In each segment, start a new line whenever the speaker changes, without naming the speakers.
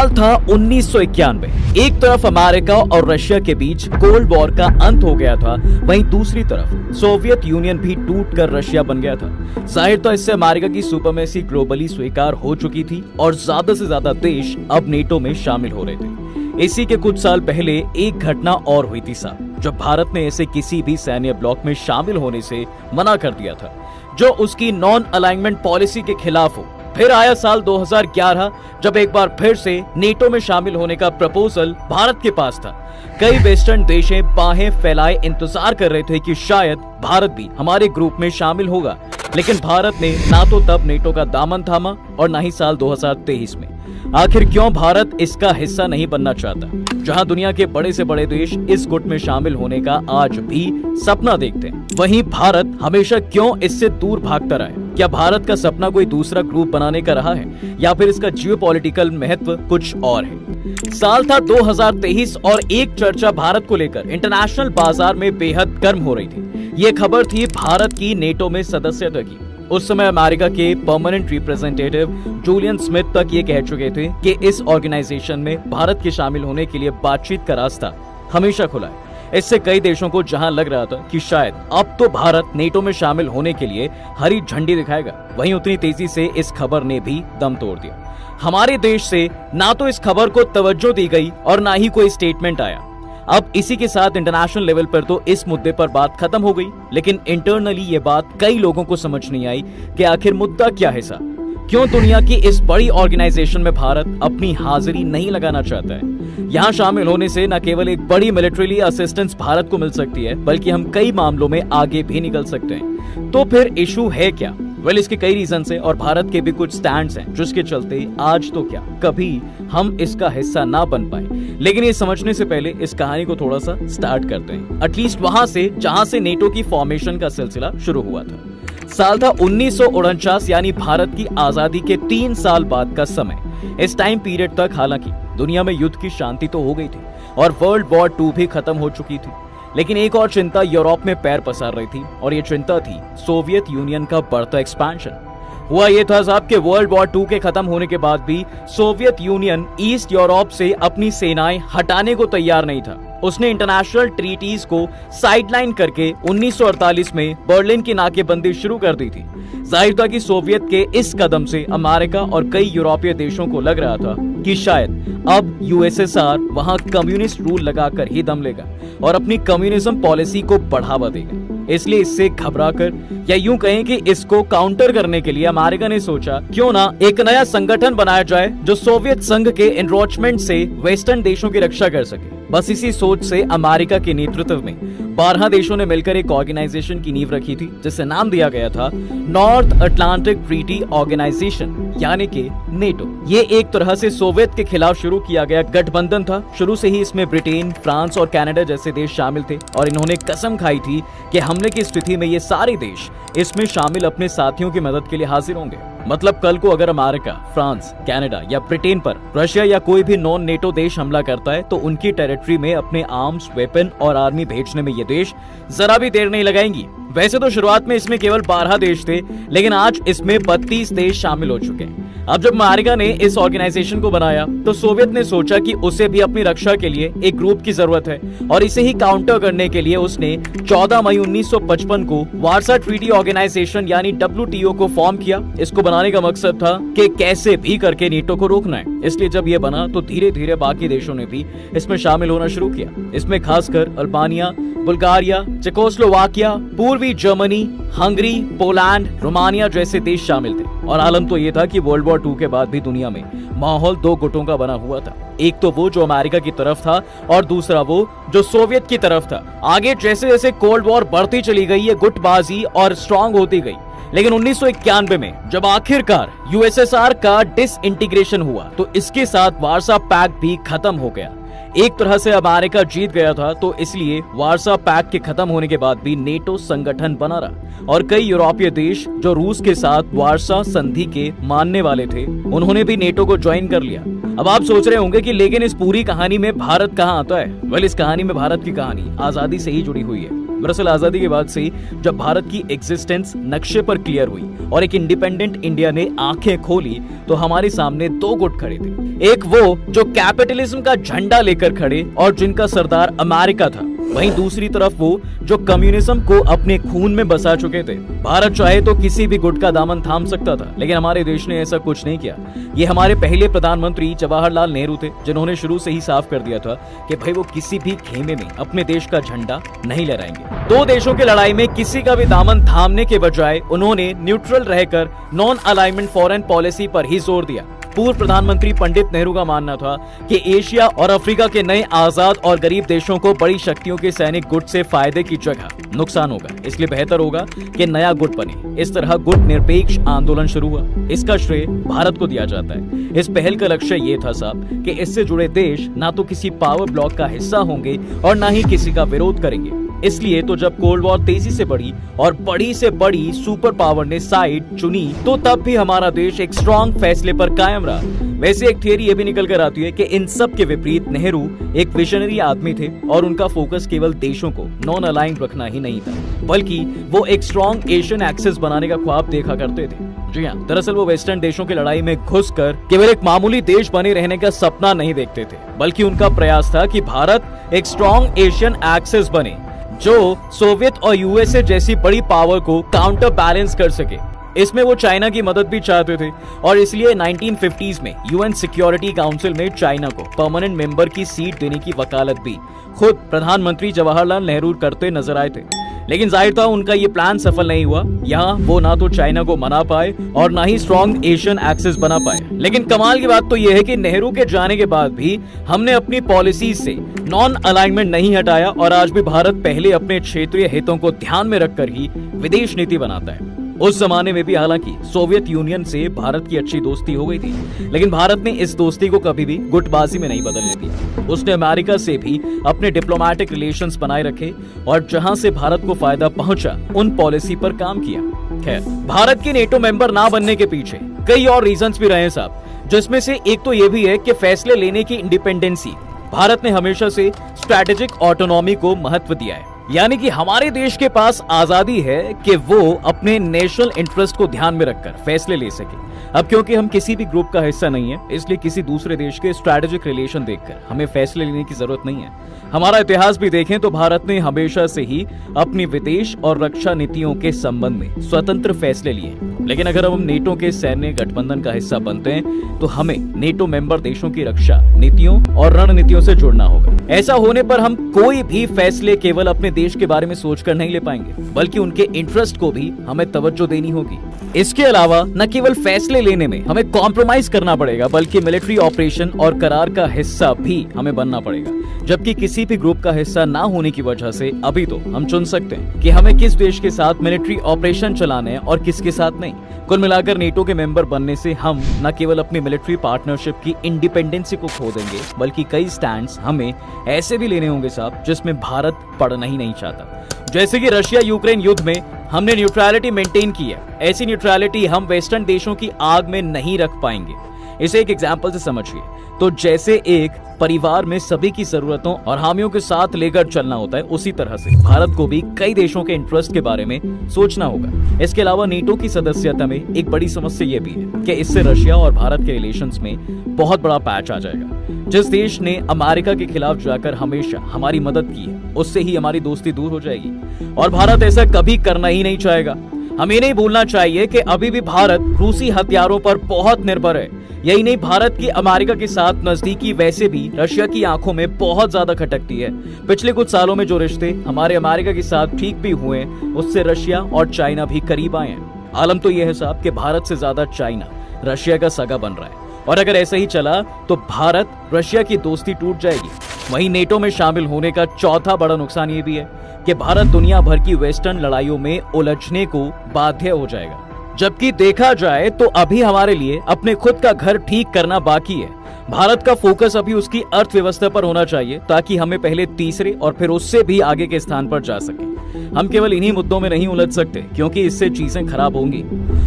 साल था 1991। एक तरफ अमेरिका और रशिया के बीच कोल्ड वॉर का अंत हो गया था, वहीं दूसरी तरफ सोवियत यूनियन भी टूटकर रशिया बन गया था। जाहिर तो इससे अमेरिका की सुपरमेसी ग्लोबली स्वीकार हो चुकी थी और ज्यादा से ज्यादा देश अब नेटो में शामिल हो रहे थे। इसी के कुछ साल पहले एक घटना और हुई थी साहब, जब भारत ने ऐसे किसी भी सैन्य ब्लॉक में शामिल होने से मना कर दिया था जो उसकी नॉन अलाइनमेंट पॉलिसी के खिलाफ हो। फिर आया साल 2011, जब एक बार फिर से नेटो में शामिल होने का प्रपोजल भारत के पास था। कई वेस्टर्न देशें बाहें फैलाए इंतजार कर रहे थे कि शायद भारत भी हमारे ग्रुप में शामिल होगा, लेकिन भारत ने ना तो तब नेटो का दामन थामा और ना ही साल 2023 में। आखिर क्यों भारत इसका हिस्सा नहीं बनना चाहता, जहां दुनिया के बड़े से बड़े देश इस गुट में शामिल होने का आज भी सपना देखते हैं, वहीं भारत हमेशा क्यों इससे दूर भागता रहा है? क्या भारत का सपना कोई दूसरा ग्रुप बनाने का रहा है या फिर इसका जियोपॉलिटिकल महत्व कुछ और है? साल था 2023 और एक चर्चा भारत को लेकर इंटरनेशनल बाजार में बेहद गर्म हो रही थी। ये खबर थी भारत की नेटो में सदस्यता की। उस समय अमेरिका के परमानेंट रिप्रेजेंटेटिव जूलियन स्मिथ तक ये कह चुके थे कि इस ऑर्गेनाइजेशन में भारत के शामिल होने के लिए बातचीत का रास्ता हमेशा खुला है। इससे कई देशों को जहां लग रहा था कि शायद अब तो भारत नेटो में शामिल होने के लिए हरी झंडी दिखाएगा, वहीं उतनी तेजी से इस खबर ने भी दम तोड़ दिया। हमारे देश से ना तो इस खबर को तवज्जो दी गई और ना ही कोई स्टेटमेंट आया। अब इसी के साथ इंटरनेशनल लेवल पर तो इस मुद्दे पर बात खत्म हो गई, लेकिन इंटरनली ये बात कई लोगों को समझ नहीं आई कि आखिर मुद्दा क्या है साहब। क्यों दुनिया की इस बड़ी ऑर्गेनाइजेशन में भारत अपनी हाजिरी नहीं लगाना चाहता है? यहाँ शामिल होने से न केवल एक बड़ी मिलिट्री असिस्टेंस भारत को मिल सकती है, बल्कि हम कई मामलों में आगे भी निकल सकते हैं। तो फिर इशू है क्या? इसके कई रीजन है और भारत के भी कुछ स्टैंड्स हैं, जिसके चलते आज तो क्या कभी हम इसका हिस्सा ना बन पाए। लेकिन ये समझने से पहले इस कहानी को थोड़ा सा स्टार्ट करते हैं, एटलीस्ट वहां से जहां से नेटो की फॉर्मेशन का सिलसिला शुरू हुआ था। साल था 1949, यानी भारत की आजादी के 3 साल बाद का समय। इस टाइम पीरियड तक हालांकि दुनिया में युद्ध की शांति तो हो गई थी और वर्ल्ड वॉर 2 भी खत्म हो चुकी थी, लेकिन एक और चिंता यूरोप में पैर पसार रही थी और ये चिंता थी सोवियत यूनियन का बढ़ता एक्सपेंशन। हुआ ये था साहब कि वर्ल्ड वॉर 2 के खत्म होने के बाद भी सोवियत यूनियन ईस्ट यूरोप से अपनी सेनाएं हटाने को तैयार नहीं था। उसने इंटरनेशनल ट्रीटीज को साइडलाइन करके 1948 में बर्लिन की नाकेबंदी शुरू कर दी थी। जाहिर था कि सोवियत के इस कदम से अमेरिका और कई यूरोपीय देशों को लग रहा था कि शायद अब यूएसएसआर वहां कम्युनिस्ट रूल लगाकर ही दम लेगा और अपनी कम्युनिज्म पॉलिसी को बढ़ावा देगा। इसलिए इससे घबराकर या यूं कहें कि इसको काउंटर करने के लिए अमेरिका ने सोचा क्यों ना एक नया संगठन बनाया जाए जो सोवियत संघ के एनरोचमेंट से वेस्टर्न देशों की रक्षा कर सके। बस इसी सोच से अमेरिका के नेतृत्व में 12 देशों ने मिलकर एक ऑर्गेनाइजेशन की नींव रखी थी, जिसे नाम दिया गया था नॉर्थ अटलांटिक ट्रीटी ऑर्गेनाइजेशन, यानी कि नेटो। ये एक तरह से सोवियत के खिलाफ शुरू किया गया गठबंधन था। शुरू से ही इसमें ब्रिटेन, फ्रांस और कनाडा जैसे देश शामिल थे और इन्होंने कसम खाई थी कि हमले की स्थिति में ये सारे देश इसमें शामिल अपने साथियों की मदद के लिए हाजिर होंगे। मतलब कल को अगर अमेरिका, फ्रांस, कनाडा या ब्रिटेन पर रशिया या कोई भी नॉन नेटो देश हमला करता है तो उनकी टेरिटरी में अपने आर्म्स, वेपन और आर्मी भेजने में ये देश जरा भी देर नहीं लगाएंगी। वैसे तो शुरुआत में इसमें केवल 12 देश थे, लेकिन आज इसमें 32 देश शामिल हो चुके हैं। अब जब अमेरिका ने इस ऑर्गेनाइजेशन को बनाया तो सोवियत ने सोचा कि उसे भी अपनी रक्षा के लिए एक ग्रुप की जरूरत है और इसे ही काउंटर करने के लिए उसने 14 मई 1955 को वार्सा ट्रीटी ऑर्गेनाइजेशन यानी WTO को फॉर्म किया। इसको बनाने का मकसद था कि कैसे भी करके नेटो को रोकना है। इसलिए जब ये बना तो धीरे धीरे बाकी देशों ने भी इसमें शामिल होना शुरू किया। इसमें खासकर अल्बानिया, बुल्गारिया, चेकोस्लोवाकिया, पूर्वी जर्मनी, हंगरी, पोलैंड, रोमानिया जैसे देश शामिल थे। और आलम तो ये था कि वर्ल्ड वॉर 2 के बाद भी दुनिया में माहौल 2 गुटों का बना हुआ था। एक तो वो जो अमेरिका की तरफ था और दूसरा वो जो सोवियत की तरफ था। आगे जैसे जैसे कोल्ड वॉर बढ़ती चली गई, ये गुटबाजी और स्ट्रांग होती गई। लेकिन 1991 में जब आखिरकार यूएसएसआर का डिसइंटीग्रेशन हुआ तो इसके साथ वार्सा पैक्ट भी खत्म हो गया। एक तरह से अमेरिका जीत गया था, तो इसलिए वार्सा पैक्ट के खत्म होने के बाद भी नेटो संगठन बना रहा और कई यूरोपीय देश जो रूस के साथ वार्सा संधि के मानने वाले थे, उन्होंने भी नेटो को ज्वाइन कर लिया। अब आप सोच रहे होंगे कि लेकिन इस पूरी कहानी में भारत कहाँ आता है? इस कहानी में भारत की कहानी आजादी से ही जुड़ी हुई है। दरअसल आजादी के बाद से जब भारत की एग्जिस्टेंस नक्शे पर क्लियर हुई और एक इंडिपेंडेंट इंडिया ने आंखें खोली तो हमारे सामने दो गुट खड़े थे। एक वो जो कैपिटलिज्म का झंडा लेकर खड़े और जिनका सरदार अमेरिका था, वहीं दूसरी तरफ वो जो कम्युनिज्म को अपने खून में बसा चुके थे। भारत चाहे तो किसी भी गुट का दामन थाम सकता था, लेकिन हमारे देश ने ऐसा कुछ नहीं किया। ये हमारे पहले प्रधानमंत्री जवाहरलाल नेहरू थे जिन्होंने शुरू से ही साफ कर दिया था कि भाई वो किसी भी खेमे में अपने देश का झंडा नहीं लहराएंगे। दो देशों की लड़ाई में किसी का भी दामन थामने के बजाय उन्होंने न्यूट्रल रहकर नॉन अलाइनमेंट फॉरेन पॉलिसी पर ही जोर दिया। पूर्व प्रधानमंत्री पंडित नेहरू का मानना था कि एशिया और अफ्रीका के नए आजाद और गरीब देशों को बड़ी शक्तियों के सैनिक गुट से फायदे की जगह नुकसान होगा, इसलिए बेहतर होगा कि नया गुट बने। इस तरह गुट निरपेक्ष आंदोलन शुरू हुआ। इसका श्रेय भारत को दिया जाता है। इस पहल का लक्ष्य ये था साहब कि इससे जुड़े देश ना तो किसी पावर ब्लॉक का हिस्सा होंगे और ना ही किसी का विरोध करेंगे। इसलिए तो जब कोल्ड वॉर तेजी से बढ़ी और बड़ी से बड़ी सुपर पावर ने साइड चुनी तो तब भी हमारा देश एक स्ट्रॉन्ग फैसले पर कायम रहा। वैसे एक थियरी ये भी निकल कर आती है कि इन सब के विपरीत नेहरू एक विजनरी आदमी थे और उनका फोकस केवल देशों को नॉन अलाइंड रखना ही नहीं था, बल्कि वो एक स्ट्रॉन्ग एशियन एक्सेस बनाने का ख्वाब देखा करते थे। जी हाँ, दरअसल वो वेस्टर्न देशों की लड़ाई में घुसकर केवल एक मामूली देश बने रहने का सपना नहीं देखते थे, बल्कि उनका प्रयास था कि भारत एक स्ट्रॉन्ग एशियन एक्सेस बने जो सोवियत और यूएसए जैसी बड़ी पावर को काउंटर बैलेंस कर सके। इसमें वो चाइना की मदद भी चाहते थे और इसलिए 1950s में यूएन सिक्योरिटी काउंसिल में चाइना को परमानेंट मेंबर की सीट देने की वकालत भी खुद प्रधानमंत्री जवाहरलाल नेहरू करते नजर आए थे। लेकिन जाहिर था उनका ये प्लान सफल नहीं हुआ। यहाँ वो ना तो चाइना को मना पाए और ना ही स्ट्रॉन्ग एशियन एक्सेस बना पाए। लेकिन कमाल की बात तो ये है कि नेहरू के जाने के बाद भी हमने अपनी पॉलिसीज से नॉन अलाइनमेंट नहीं हटाया और आज भी भारत पहले अपने क्षेत्रीय हितों को ध्यान में रखकर ही विदेश नीति बनाता है। उस जमाने में भी हालांकि सोवियत यूनियन से भारत की अच्छी दोस्ती हो गई थी, लेकिन भारत ने इस दोस्ती को कभी भी गुटबाजी में नहीं बदलने दिया। उसने अमेरिका से भी अपने डिप्लोमेटिक रिलेशंस बनाए रखे और जहां से भारत को फायदा पहुंचा उन पॉलिसी पर काम किया। खैर, भारत के नेटो मेंबर ना बनने के पीछे कई और रीजंस भी रहे साहब, जिसमें से एक तो ये भी है कि फैसले लेने की इंडिपेंडेंसी भारत ने हमेशा से स्ट्रैटेजिक ऑटोनॉमी को महत्व दिया है। यानी कि हमारे देश के पास आजादी है कि वो अपने नेशनल इंटरेस्ट को ध्यान में रखकर फैसले ले सके। अब क्योंकि हम किसी भी ग्रुप का हिस्सा नहीं है, इसलिए किसी दूसरे देश के स्ट्रैटेजिक रिलेशन देखकर हमें फैसले लेने की जरूरत नहीं है। हमारा इतिहास भी देखें तो भारत ने हमेशा से ही अपनी विदेश और रक्षा नीतियों के संबंध में स्वतंत्र फैसले लिए। लेकिन अगर हम नेटो के सैन्य गठबंधन का हिस्सा बनते हैं तो हमें नेटो मेंबर देशों की रक्षा नीतियों और रणनीतियों से जुड़ना होगा। ऐसा होने पर हम कोई भी फैसले केवल अपने देश के बारे में सोचकर नहीं ले पाएंगे, बल्कि उनके इंटरेस्ट को भी हमें तवज्जो देनी होगी। इसके अलावा न केवल फैसले लेने में हमें कॉम्प्रोमाइज करना पड़ेगा, बल्कि मिलिट्री ऑपरेशन और करार का हिस्सा भी हमें बनना पड़ेगा। जबकि किसी भी ग्रुप का हिस्सा ना होने की वजह से अभी तो हम चुन सकते हैं कि हमें किस देश के साथ मिलिट्री ऑपरेशन चलाने हैं और किसके साथ नहीं। कुल मिलाकर नेटो के मेंबर बनने से हम न केवल अपनी मिलिट्री पार्टनरशिप की इंडिपेंडेंसी को खो देंगे, बल्कि कई स्टैंड्स हमें ऐसे भी लेने होंगे साहब जिसमें भारत पड़ना ही नहीं चाहता। जैसे कि रशिया यूक्रेन युद्ध में हमने न्यूट्रलिटी मेंटेन की है, ऐसी न्यूट्रलिटी हम वेस्टर्न देशों की आग में नहीं रख पाएंगे। इसे एक एग्जाम्पल से समझिए तो जैसे एक परिवार में सभी की जरूरतों और हामियों के साथ लेकर चलना होता है, उसी तरह से भारत को भी कई देशों के इंटरेस्ट के बारे में सोचना होगा। इसके अलावा नेटो की सदस्यता में एक बड़ी समस्या ये भी है कि इससे रशिया और भारत के रिलेशंस में बहुत बड़ा पैच आ जाएगा। जिस देश ने अमेरिका के खिलाफ जाकर हमेशा हमारी मदद की है, उससे ही हमारी दोस्ती दूर हो जाएगी और भारत ऐसा कभी करना ही नहीं चाहेगा। हमें नहीं भूलना चाहिए कि अभी भी भारत रूसी हथियारों पर बहुत निर्भर है। यही नहीं, भारत की अमेरिका के साथ नजदीकी वैसे भी रशिया की आंखों में बहुत ज्यादा खटकती है। पिछले कुछ सालों में जो रिश्ते हमारे अमेरिका के साथ ठीक भी हुए, उससे रशिया और चाइना भी करीब आए हैं। आलम तो यह है साहब कि भारत से ज्यादा चाइना रशिया का सगा बन रहा है और अगर ऐसा ही चला तो भारत रशिया की दोस्ती टूट जाएगी। वहीं नेटो में शामिल होने का चौथा बड़ा नुकसान ये भी है कि भारत दुनिया भर की वेस्टर्न लड़ाइयों में उलझने को बाध्य हो जाएगा। जबकि देखा जाए तो अभी हमारे लिए अपने खुद का घर ठीक करना बाकी है। भारत का फोकस अभी उसकी अर्थव्यवस्था पर होना चाहिए ताकि हमें पहले तीसरे और फिर उससे भी आगे के स्थान पर जा सके। हम केवल इन्हीं मुद्दों में नहीं उलझ सकते क्योंकि इससे चीजें खराब होंगी।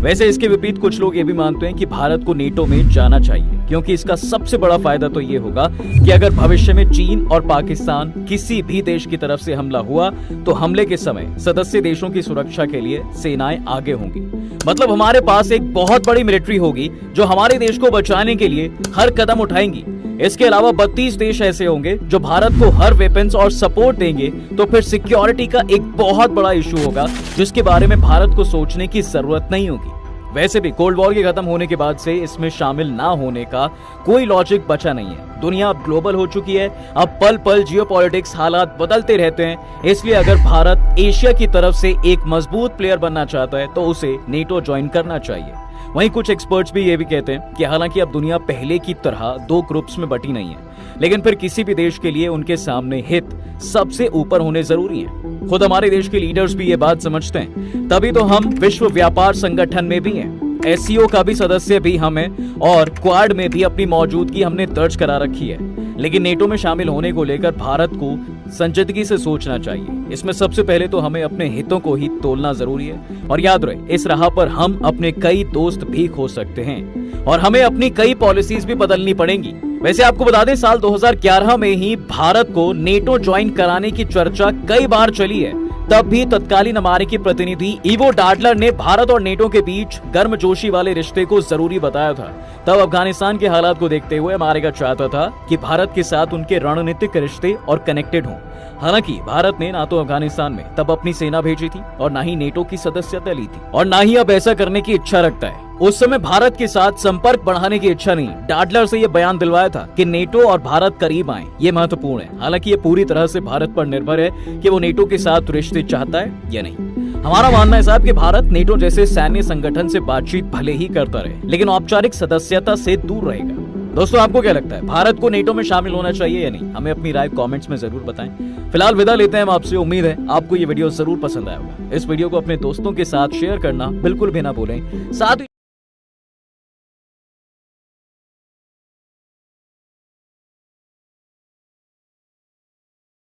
वैसे इसके विपरीत कुछ लोग ये भी मानते हैं कि भारत को नेटो में जाना चाहिए क्योंकि इसका सबसे बड़ा फायदा तो ये होगा कि अगर भविष्य में चीन और पाकिस्तान किसी भी देश की तरफ से हमला हुआ तो हमले के समय सदस्य देशों की सुरक्षा के लिए सेनाएं आगे होंगी। मतलब हमारे पास एक बहुत बड़ी मिलिट्री होगी जो हमारे देश को बचाने के लिए हर कदम उठाएंगी। इसके अलावा 32 देश ऐसे होंगे जो भारत को हर वेपन्स और सपोर्ट देंगे, तो फिर सिक्योरिटी का एक बहुत बड़ा इशू होगा जिसके बारे में भारत को सोचने की जरूरत नहीं होगी। वैसे भी कोल्ड वॉर के खत्म होने के बाद से इसमें शामिल ना होने का कोई लॉजिक बचा नहीं है। दुनिया अब ग्लोबल हो चुकी है, अब पल पल जियोपॉलिटिक्स हालात बदलते रहते हैं। इसलिए अगर भारत एशिया की तरफ से एक मजबूत प्लेयर बनना चाहता है तो उसे नेटो ज्वाइन करना चाहिए। वहीं कुछ एक्सपर्ट्स भी ये भी कहते हैं कि हालांकि अब दुनिया पहले की तरह 2 ग्रुप्स में बटी नहीं है, लेकिन फिर किसी भी देश के लिए उनके सामने हित सबसे ऊपर होने जरूरी है। खुद हमारे देश के लीडर्स भी ये बात समझते हैं, तभी तो हम विश्व व्यापार संगठन में भी हैं, एससीओ का भी सदस्य भी हम हैं और क्वाड में भी अपनी मौजूदगी हमने दर्ज करा रखी है। लेकिन नेटो में शामिल होने को लेकर भारत को संजीदगी से सोचना चाहिए। इसमें सबसे पहले तो हमें अपने हितों को ही तोलना जरूरी है। और याद रहे, इस राह पर हम अपने कई दोस्त भी खो सकते हैं और हमें अपनी कई पॉलिसीज भी बदलनी पड़ेंगी। वैसे आपको बता दें, साल 2011 में ही भारत को नेटो ज्वाइन कराने की चर्चा कई बार चली है। तब भी तत्कालीन अमेरिकी प्रतिनिधि इवो डाडलर ने भारत और नेटो के बीच गर्मजोशी वाले रिश्ते को जरूरी बताया था। तब अफगानिस्तान के हालात को देखते हुए अमेरिका चाहता था कि भारत के साथ उनके रणनीतिक रिश्ते और कनेक्टेड हों। हालांकि भारत ने ना तो अफगानिस्तान में तब अपनी सेना भेजी थी और ना ही नेटो की सदस्यता ली थी और ना ही अब ऐसा करने की इच्छा रखता है। उस समय भारत के साथ संपर्क बढ़ाने की इच्छा नहीं। डाडलर से यह बयान दिलवाया था कि नेटो और भारत करीब आए, ये महत्वपूर्ण है। हालांकि ये पूरी तरह से भारत पर निर्भर है कि वो नेटो के साथ रिश्ते चाहता है या नहीं। हमारा मानना है साहब कि भारत नेटो जैसे सैन्य संगठन से बातचीत भले ही करता रहे, लेकिन औपचारिक सदस्यता से दूर रहेगा। दोस्तों, आपको क्या लगता है, भारत को नेटो में शामिल होना चाहिए या नहीं? हमें अपनी राय कमेंट्स में जरूर बताएं। फिलहाल विदा लेते हैं हम आपसे। उम्मीद है आपको ये वीडियो जरूर पसंद आया होगा। इस वीडियो को अपने दोस्तों के साथ शेयर करना बिल्कुल भी ना भूलें। साथ ही